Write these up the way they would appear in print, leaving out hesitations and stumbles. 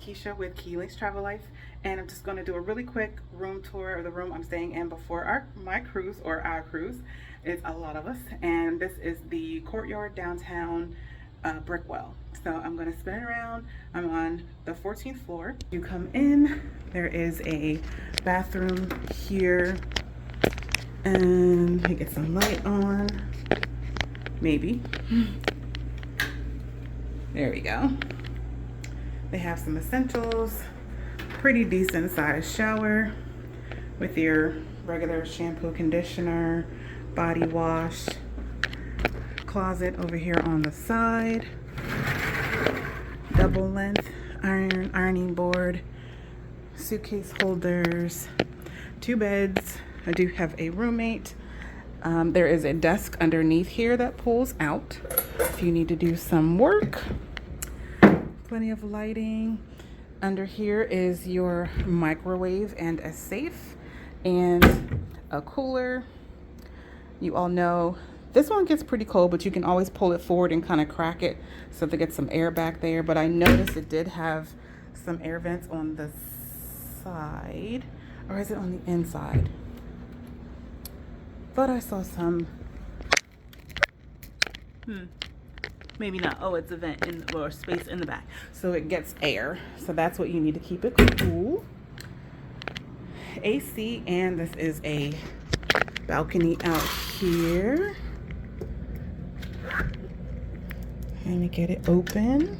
Keisha with Keylinks Travel Life, and I'm just going to do a really quick room tour of the room I'm staying in before my cruise, or our cruise. It's a lot of us, and this is the Courtyard downtown Brickwell. So I'm going to spin it around. I'm on the 14th floor. You come in, there is a bathroom here, and you get some light on, maybe. There we go. They have some essentials, pretty decent sized shower with your regular shampoo, conditioner, body wash, closet over here on the side, double length ironing board, suitcase holders, 2 beds. I do have a roommate. There is a desk underneath here that pulls out if you need to do some work. Plenty of lighting. Under here is your microwave and a safe and a cooler. You all know this one gets pretty cold, but you can always pull it forward and kind of crack it so to get some air back there. But I noticed it did have some air vents on the side, or is it on the inside? Thought I saw some. Maybe not. Oh, it's a vent or space in the back, so it gets air. So that's what you need to keep it cool. AC, and this is a balcony out here. Let me get it open.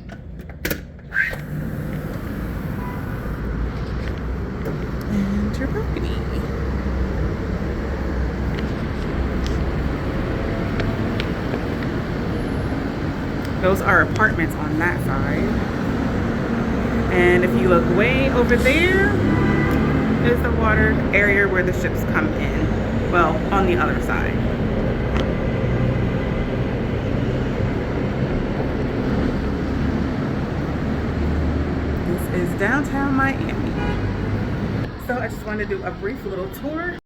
And your balcony. Those are apartments on that side. And if you look way over there, is the water area where the ships come in. Well, on the other side. This is downtown Miami. So I just wanted to do a brief little tour.